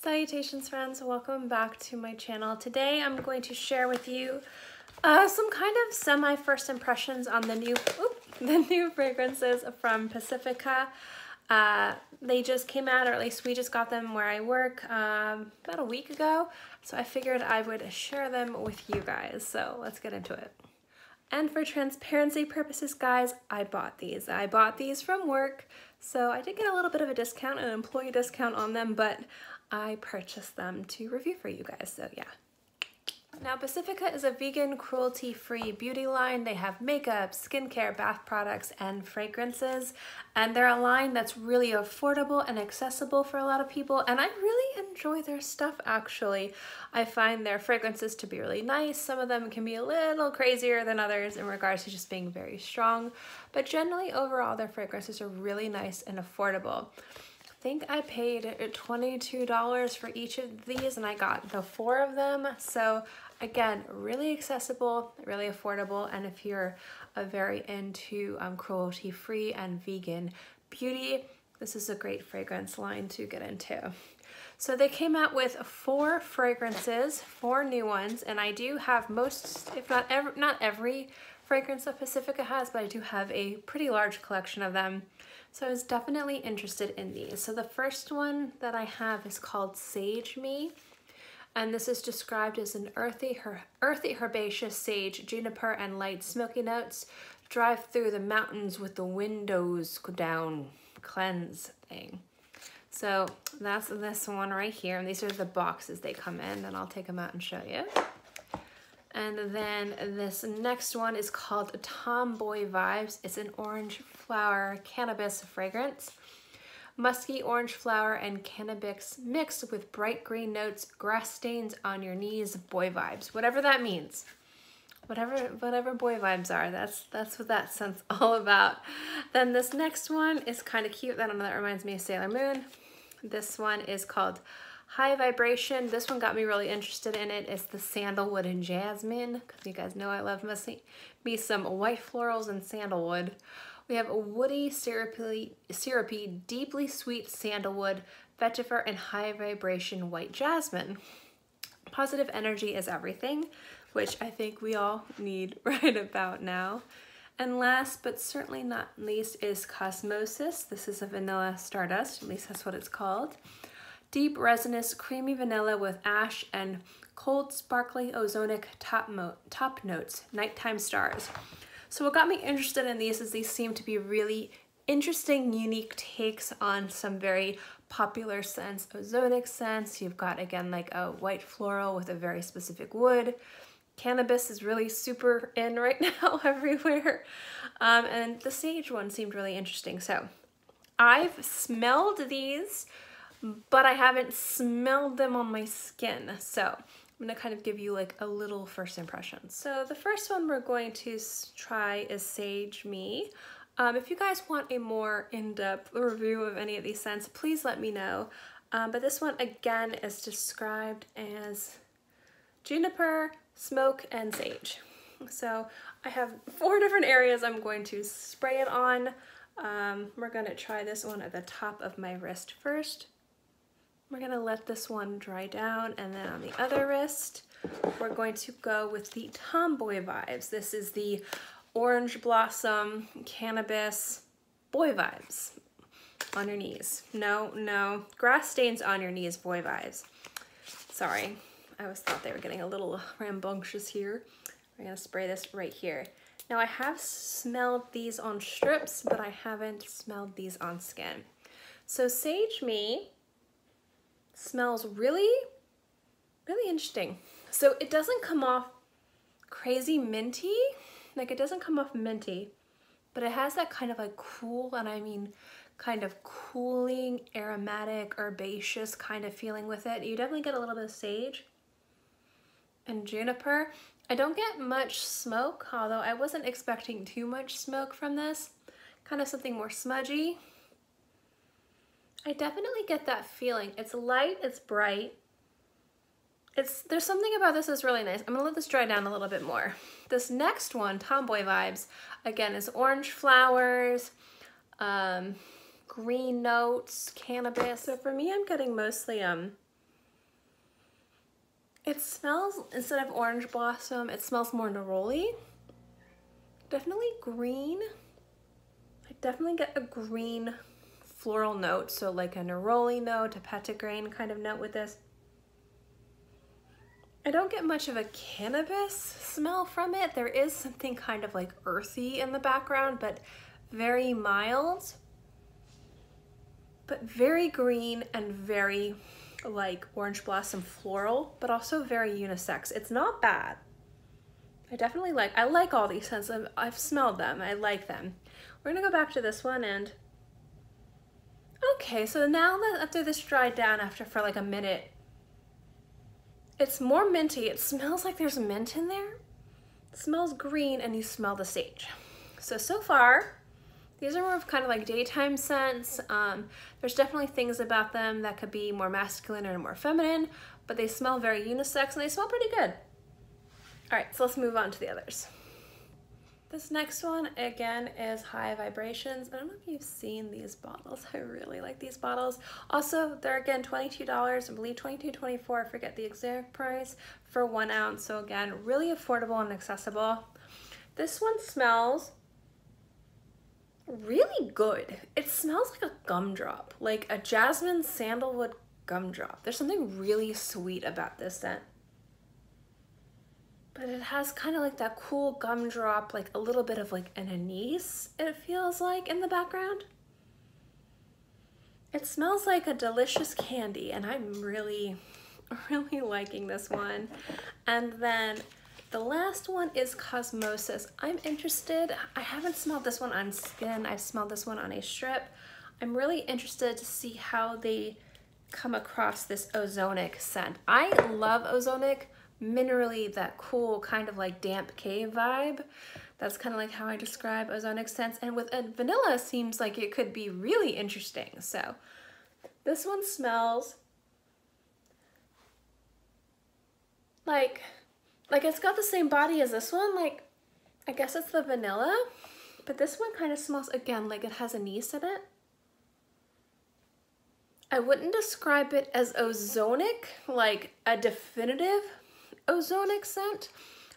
Salutations friends, welcome back to my channel. Today I'm going to share with you some kind of semi first impressions on the new fragrances from Pacifica. They just came out, or at least we just got them where I work about a week ago, so I figured I would share them with you guys. So let's get into it. And for transparency purposes, guys, I bought these. I bought these from work, so I did get a little bit of a discount, an employee discount on them, but I purchased them to review for you guys, so yeah. Now, Pacifica is a vegan, cruelty-free beauty line. They have makeup, skincare, bath products, and fragrances. And they're a line that's really affordable and accessible for a lot of people. And I really enjoy their stuff, actually. I find their fragrances to be really nice. Some of them can be a little crazier than others in regards to just being very strong. But generally, overall, their fragrances are really nice and affordable. I think I paid $22 for each of these, and I got the 4 of them. So again, really accessible, really affordable, and if you're very into cruelty-free and vegan beauty, this is a great fragrance line to get into. So they came out with 4 fragrances, 4 new ones, and I do have most, if not every fragrance that Pacifica has, but I do have a pretty large collection of them. So I was definitely interested in these. So the first one that I have is called Sage Me. And this is described as an earthy herbaceous sage, juniper, and light smoky notes. Drive through the mountains with the windows down, cleanse thing. So that's this one right here. And these are the boxes they come in, and I'll take them out and show you. And then this next one is called Tomboy Vibes. It's an orange flower cannabis fragrance. Musky orange flower and cannabis mixed with bright green notes, grass stains on your knees, boy vibes. Whatever that means. Whatever boy vibes are, that's what that scent's all about. Then this next one is kind of cute. That reminds me of Sailor Moon. This one is called High Vibration. This one got me really interested in it. It's the sandalwood and jasmine, because you guys know I love me some white florals and sandalwood. We have a woody, syrupy, deeply sweet sandalwood, vetiver, and high vibration white jasmine. Positive energy is everything, which I think we all need right about now. And last but certainly not least is Cosmosis. This is a vanilla stardust, at least that's what it's called. Deep resinous creamy vanilla with ash and cold sparkly ozonic top notes, nighttime stars. So what got me interested in these is these seem to be really interesting, unique takes on some very popular scents, ozonic scents. You've got, again, like a white floral with a very specific wood. Cannabis is really super in right now everywhere. And the sage one seemed really interesting. So I've smelled these, but I haven't smelled them on my skin. So I'm gonna kind of give you like a little first impression. So the first one we're going to try is Sage Me. If you guys want a more in-depth review of any of these scents, please let me know. But this one again is described as juniper, smoke, and sage. So I have 4 different areas I'm going to spray it on. We're gonna try this one at the top of my wrist first. We're gonna let this one dry down, and then on the other wrist, we're going to go with the Tomboy Vibes. This is the orange blossom cannabis boy vibes on your knees. No, grass stains on your knees, boy vibes. Sorry, I always thought they were getting a little rambunctious here. We're gonna spray this right here. Now I have smelled these on strips, but I haven't smelled these on skin. So Sage Me smells really interesting. So it doesn't come off crazy minty, like it doesn't come off minty, but it has that kind of like cool, and I mean kind of cooling, aromatic, herbaceous kind of feeling with it. You definitely get a little bit of sage and juniper. I don't get much smoke, although I wasn't expecting too much smoke from this. Kind of something more smudgy. I definitely get that feeling. It's light, it's bright. There's something about this that's really nice. I'm gonna let this dry down a little bit more. This next one, Tomboy Vibes, again, is orange flowers, green notes, cannabis. So for me, I'm getting mostly It smells, instead of orange blossom, it smells more neroli. Definitely green. I definitely get a green floral note, so like a neroli note, a petitgrain kind of note with this. I don't get much of a cannabis smell from it. There is something kind of like earthy in the background, but very mild, but very green and very like orange blossom floral, but also very unisex. It's not bad. I like all these scents. I've smelled them. I like them. We're gonna go back to this one and okay, so now that after this dried down for like a minute, it's more minty. It smells like there's mint in there. It smells green and you smell the sage. So far, these are more of kind of like daytime scents. There's definitely things about them that could be more masculine or more feminine, but they smell very unisex and they smell pretty good. All right, so let's move on to the others. This next one, again, is High Vibrations. I don't know if you've seen these bottles. I really like these bottles. Also, they're, again, $22, I believe $22.24, I forget the exact price, for 1 ounce. So again, really affordable and accessible. This one smells really good. It smells like a gumdrop, like a jasmine sandalwood gumdrop. There's something really sweet about this scent. But it has kind of like that cool gumdrop, like a little bit of like an anise, it feels like, in the background. It smells like a delicious candy, and I'm really, really liking this one. And then the last one is Cosmosis. I'm interested. I haven't smelled this one on skin. I've smelled this one on a strip. I'm really interested to see how they come across this ozonic scent. I love ozonic. Minerally, that cool kind of like damp cave vibe. That's kind of like how I describe ozonic scents, and with a vanilla seems like it could be really interesting. So this one smells like it's got the same body as this one. Like, I guess it's the vanilla, but this one kind of smells, again, like it has anise in it. I wouldn't describe it as ozonic, like a definitive ozonic scent,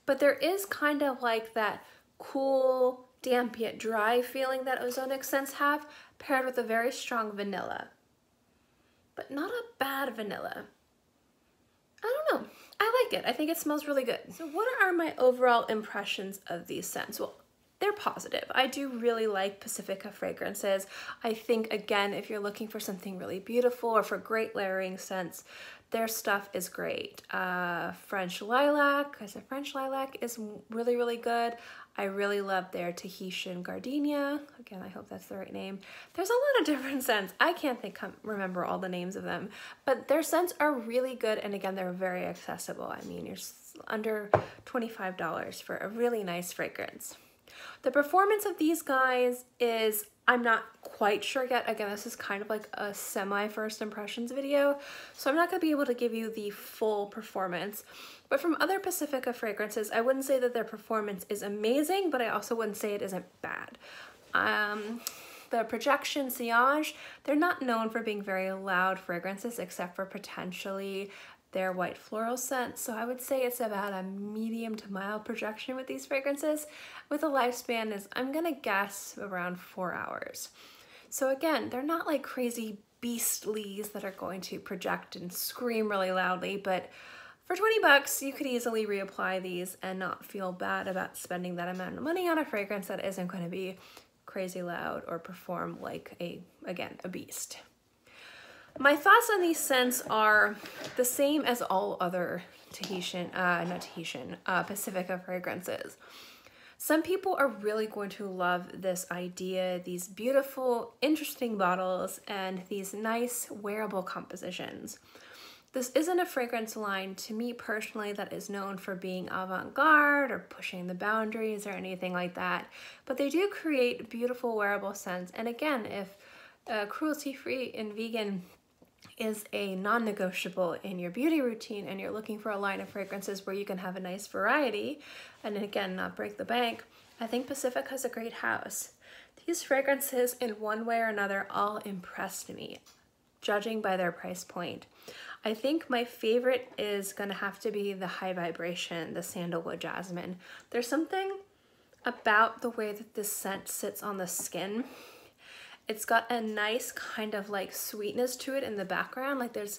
but there is kind of like that cool, damp yet dry feeling that ozonic scents have, paired with a very strong vanilla, but not a bad vanilla. I don't know. I like it. I think it smells really good. So what are my overall impressions of these scents? Well, they're positive. I do really like Pacifica fragrances. I think, again, if you're looking for something really beautiful or for great layering scents, their stuff is great. French Lilac, French Lilac is really, really good. I really love their Tahitian Gardenia. Again, I hope that's the right name. There's a lot of different scents. I can't remember all the names of them, but their scents are really good. And again, they're very accessible. I mean, you're under $25 for a really nice fragrance. The performance of these guys is, I'm not quite sure yet. Again, this is kind of like a semi first impressions video, so I'm not going to be able to give you the full performance. But from other Pacifica fragrances, I wouldn't say that their performance is amazing, but I also wouldn't say it isn't bad. The Projection Sillage, they're not known for being very loud fragrances, except for potentially their white floral scent. So I would say it's about a medium to mild projection with these fragrances, with a lifespan is, I'm gonna guess, around 4 hours. So again, they're not like crazy beastlies that are going to project and scream really loudly, but for 20 bucks, you could easily reapply these and not feel bad about spending that amount of money on a fragrance that isn't going to be crazy loud or perform like again, a beast. My thoughts on these scents are the same as all other Pacifica fragrances. Some people are really going to love this idea, these beautiful, interesting bottles, and these nice wearable compositions. This isn't a fragrance line, to me personally, that is known for being avant-garde or pushing the boundaries or anything like that, but they do create beautiful wearable scents. And again, if cruelty-free and vegan is a non-negotiable in your beauty routine and you're looking for a line of fragrances where you can have a nice variety and again not break the bank, I think Pacifica is a great house. These fragrances in one way or another all impressed me, judging by their price point. I think my favorite is gonna have to be the High Vibration, the Sandalwood Jasmine. There's something about the way that this scent sits on the skin. It's got a nice kind of like sweetness to it in the background. Like there's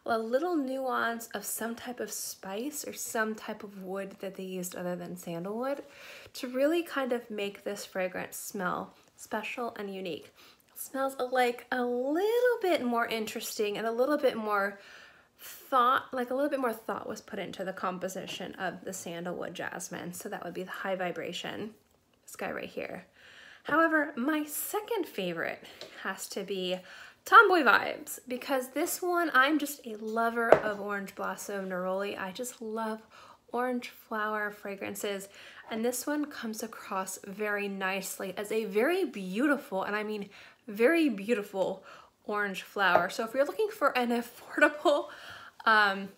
a little nuance of some type of spice or some type of wood that they used other than sandalwood to really kind of make this fragrance smell special and unique. It smells like a little bit more interesting and a little bit more thought, like a little bit more thought was put into the composition of the Sandalwood Jasmine. So that would be the High Vibration, this guy right here. However, my second favorite has to be Tomboy Vibes, because this one, I'm just a lover of Orange Blossom Neroli. I just love orange flower fragrances, and this one comes across very nicely as a very beautiful, and I mean very beautiful, orange flower. So if you're looking for an affordable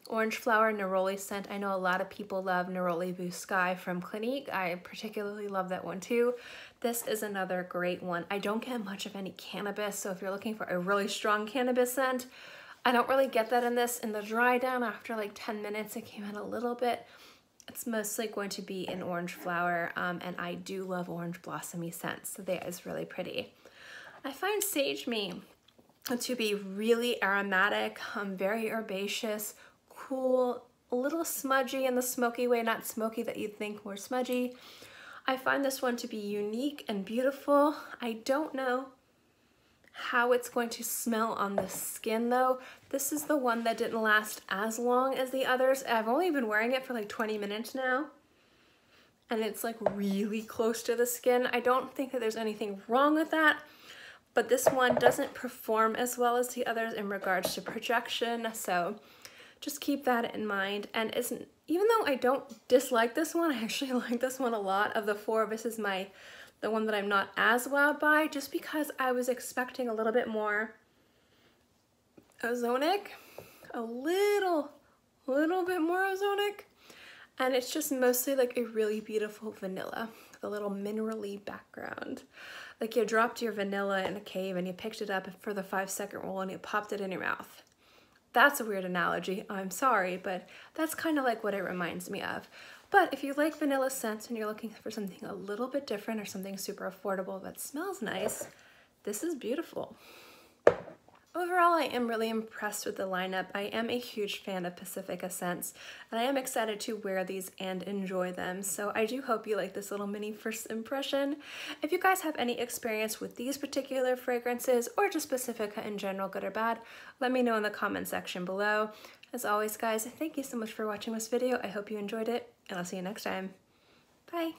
orange flower Neroli scent, I know a lot of people love Neroli Blue Sky from Clinique. I particularly love that one too. This is another great one. I don't get much of any cannabis, so if you're looking for a really strong cannabis scent, I don't really get that in this. In the dry down, after like 10 minutes, it came in a little bit. It's mostly going to be an orange flower, and I do love orange blossomy scents, so that is really pretty. I find Sage Me to be really aromatic, very herbaceous, cool, a little smudgy in the smoky way, not smoky that you'd think more smudgy. I find this one to be unique and beautiful. I don't know how it's going to smell on the skin though. This is the one that didn't last as long as the others. I've only been wearing it for like 20 minutes now, and it's like really close to the skin. I don't think that there's anything wrong with that, but this one doesn't perform as well as the others in regards to projection, so just keep that in mind. And even though I don't dislike this one, I actually like this one a lot. Of the four, this is the one that I'm not as wowed by, just because I was expecting a little bit more ozonic, a little bit more ozonic, and it's just mostly like a really beautiful vanilla with a little minerally background. Like you dropped your vanilla in a cave and you picked it up for the 5-second roll and you popped it in your mouth. That's a weird analogy, I'm sorry, but that's kind of like what it reminds me of. But if you like vanilla scents and you're looking for something a little bit different or something super affordable that smells nice, this is beautiful. Overall, I am really impressed with the lineup. I am a huge fan of Pacifica scents, and I am excited to wear these and enjoy them. So I do hope you like this little mini first impression. If you guys have any experience with these particular fragrances or just Pacifica in general, good or bad, let me know in the comment section below. As always, guys, thank you so much for watching this video. I hope you enjoyed it, and I'll see you next time. Bye.